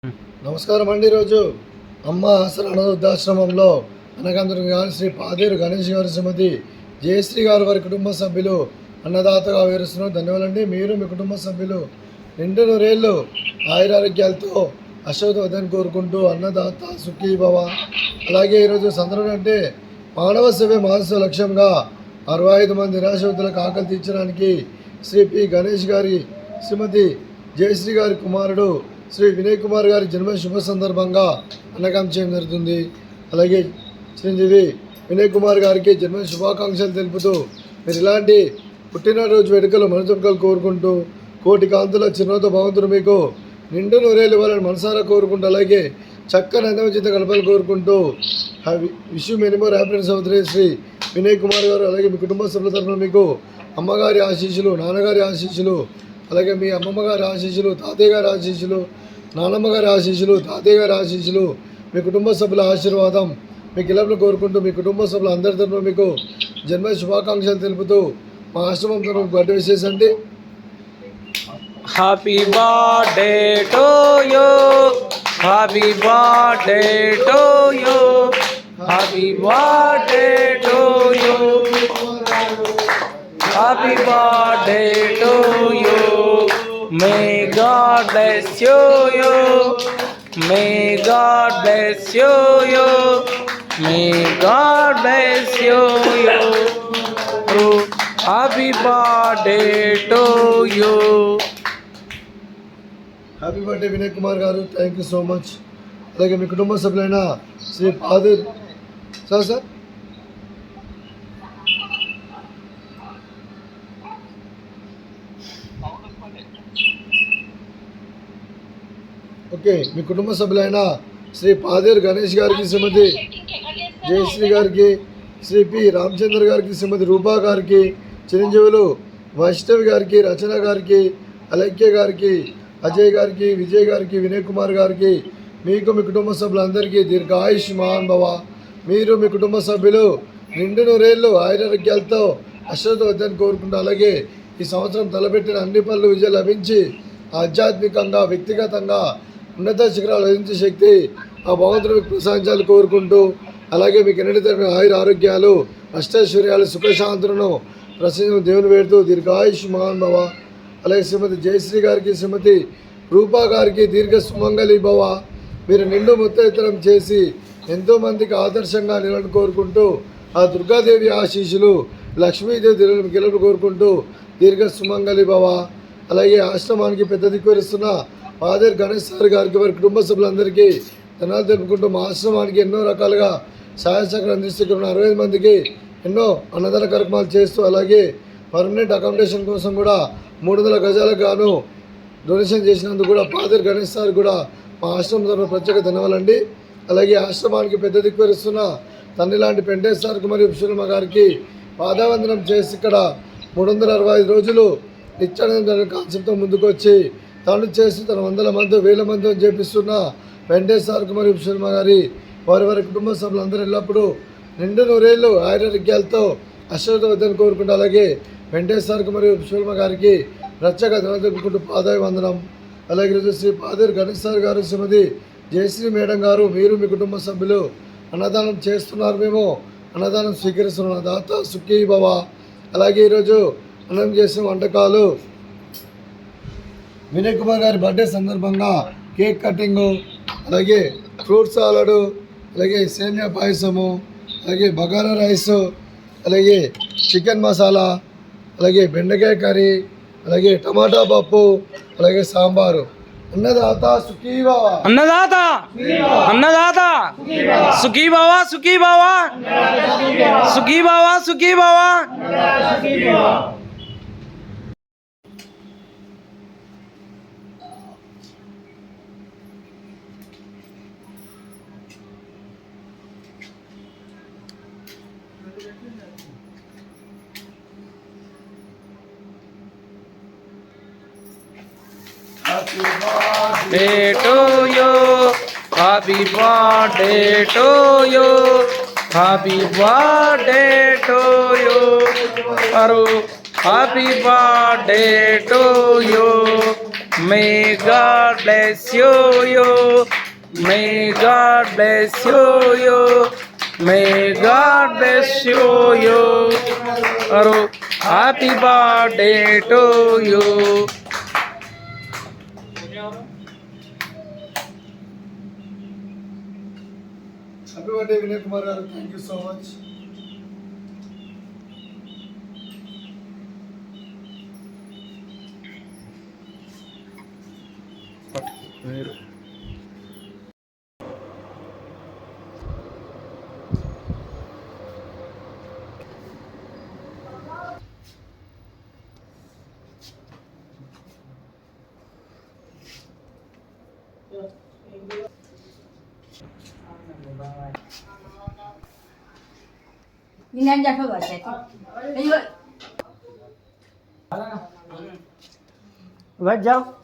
నమస్కారం అండి. ఈరోజు అమ్మ ఆసరా అనాథాశ్రమంలో అనగంధరం గారి శ్రీ పాదేరు గణేష్ గారి శ్రీమతి జయశ్రీ గారు వారి కుటుంబ సభ్యులు అన్నదాతగా వివరిస్తున్నారు. ధన్యవాదాలండి. మీరు మీ కుటుంబ సభ్యులు నిండు నూరేళ్ళు ఆయురారోగ్యాలతో అశోధవదని కోరుకుంటూ అన్నదాత సుఖీ భవ. అలాగే ఈరోజు సందర్భం అంటే మానవ సేవే మహోత్సవ లక్ష్యంగా 65 మంది నిరాశ్రితులకు ఆకలి తీర్చడానికి శ్రీ పి గణేష్ గారి శ్రీమతి జయశ్రీ గారి కుమారుడు శ్రీ వినయ్ కుమార్ గారి జన్మ శుభ సందర్భంగా అన్నదానం చేయడం జరుగుతుంది. అలాగే చిరంజీవి వినయ్ కుమార్ గారికి జన్మ శుభాకాంక్షలు తెలుపుతూ మీరు ఇలాంటి పుట్టినరోజు వేడుకలు మనసుకలు కోరుకుంటూ కోటి కాంతుల చిరునవ్వుతో భగవంతుడు మీకు నిండు నూరేళ్ళు ఇవ్వాలని మనసారా కోరుకుంటూ అలాగే చక్కని అందవచిత కలపాలు కోరుకుంటూ wish you many more happiness అవుతుంది. శ్రీ వినయ్ కుమార్ గారు అలాగే మీ కుటుంబ సభ్యుల తరఫున మీకు అమ్మగారి ఆశీస్సులు, నాన్నగారి ఆశీస్సులు, అలాగే మీ అమ్మమ్మ గారి ఆశీస్సులు, తాతయ్య గారి ఆశీస్సులు, నానమ్మ గారి ఆశీస్సులు, తాతయ్య గారి ఆశీస్సులు, మీ కుటుంబ సభ్యుల ఆశీర్వాదం మీకు ఇలాంటి కోరుకుంటూ మీ కుటుంబ సభ్యుల అందరి తరఫున మీకు జన్మ శుభాకాంక్షలు తెలుపుతూ మా ఆశ్రమం తరఫున బర్త్డే విషెస్ అండి. Happy birthday to you, happy birthday to you, happy birthday to you, happy birthday to you. May God bless you, May God bless you, May God bless you. Happy birthday to you. Happy birthday Vinay Kumar గారు. Thank you so much. అలాగే మీ కుటుంబ సభ్యులైన Shri Pader sir okay, మీ కుటుంబ సభ్యులైన శ్రీ పాదేరు గణేష్ గారికి, శ్రీమతి జయశ్రీ గారికి, శ్రీ పి రామచంద్ర గారికి, శ్రీమతి రూపా గారికి, చిరంజీవులు వైష్ణవి గారికి, రచన గారికి, అలైక్య గారికి, అజయ్ గారికి, విజయ్ గారికి, వినయ్ కుమార్ గారికి, మీకు మీ కుటుంబ సభ్యులందరికీ దీర్ఘాయుష్ మహాన్ భవ. మీరు మీ కుటుంబ సభ్యులు నిండు నూరేళ్ళు ఆయురారోగ్యాలతో అశ్రద్ధ వద్దని కోరుకుంటూ అలాగే ఈ సంవత్సరం తలపెట్టిన అన్ని పనులు విజయం లభించి ఆధ్యాత్మికంగా వ్యక్తిగతంగా ఉన్నత శిఖరాలు లభించే శక్తి ఆ భగవంతుడు మీకు ప్రసాదించాలని కోరుకుంటూ అలాగే మీకు ఎన్నటి తరఫున ఆయుర ఆరోగ్యాలు అష్టైశ్వర్యాలు సుఖశాంతులను ప్రసిద్ధి దేవుని వేడుతూ దీర్ఘాయుష్ మహాన్ భవ. అలాగే శ్రీమతి జయశ్రీ గారికి, శ్రీమతి రూపా గారికి దీర్ఘ సుమంగళి భవ. మీరు నిండు ముత్తైతనం చేసి ఎంతోమందికి ఆదర్శంగా నిలవని కోరుకుంటూ ఆ దుర్గాదేవి ఆశీస్సులు లక్ష్మీదేవి గెలుపు కోరుకుంటూ దీర్ఘ సుమంగళి భవ. అలాగే ఆశ్రమానికి పెద్ద దిక్కువరిస్తున్న పాదేరు గణేష్ సార్ గారికి వారి కుటుంబ సభ్యులందరికీ ధనాలు తెలుపుకుంటూ మా ఆశ్రమానికి ఎన్నో రకాలుగా సహాయ సహకారం అందిస్తున్న 65 మందికి ఎన్నో అన్నదాన కార్యక్రమాలు చేస్తూ అలాగే పర్మనెంట్ అకామిడేషన్ కోసం కూడా 300 గజాలకు గాను డొనేషన్ చేసినందుకు కూడా పాదేరు గణేష్ సార్ కూడా మా ఆశ్రమం తరఫున ప్రత్యేక ధన్యవాదాలండి. అలాగే ఆశ్రమానికి పెద్ద దిక్కువరిస్తున్న తండ్రి లాంటి పెంటేశ్వర్ మరియు విశ్వమ్మ గారికి పాదావందనం చేసి ఇక్కడ 365 రోజులు నిత్యానంద కాన్సెప్ట్తో ముందుకు వచ్చి తాను చేసి తన 100 మంది 1000 మంది చేపిస్తున్న వెంకటేశ్వర కుమార్ విశ్వమ్మ గారి వారి కుటుంబ సభ్యులందరూ ఎల్లప్పుడూ నిండు నూరేళ్ళు ఆయురారోగ్యాలతో అశ్రద్ధ వద్దని కోరుకుంటూ అలాగే వెంకటేశ్వర కుమార్ విశ్వమ్మ గారికి ప్రత్యేక ధన్యవాదాలు పాదాయ వందనం. అలాగే ఈరోజు శ్రీ పాదేరు గణేష్ సార్ గారు, శ్రీమతి జయశ్రీ మేడం గారు, మీరు మీ కుటుంబ సభ్యులు అన్నదానం చేస్తున్నారు, మేము అన్నదానం స్వీకరిస్తున్నాం. దాత సుఖీ భవ. అలాగే ఈరోజు అన్నం చేసిన వంటకాలు వినయ్ కుమార్ గారి బర్త్డే సందర్భంగా కేక్ కటింగు, అలాగే ఫ్రూట్ సాలడు, అలాగే సేమియా పాయసము, అలాగే బగారా రైస్, అలాగే చికెన్ మసాలా, అలాగే బెండకాయ కర్రీ, అలాగే టమాటా పప్పు, అలాగే సాంబారు. అన్నదాత సుఖీ భవ. అన్నదాత అన్నదాత సుఖీ భవ, సుఖీ భవ, సుఖీ భవ, సుఖీ భవ. Happy birthday to you, happy birthday to you, happy birthday to you, Happy birthday to you. May God bless you. May God bless you. May God bless you. Aru, happy birthday to you. Happy birthday Vinay Kumar గారు, thank you so much. Ini aja coba cek. Ayo. Baca.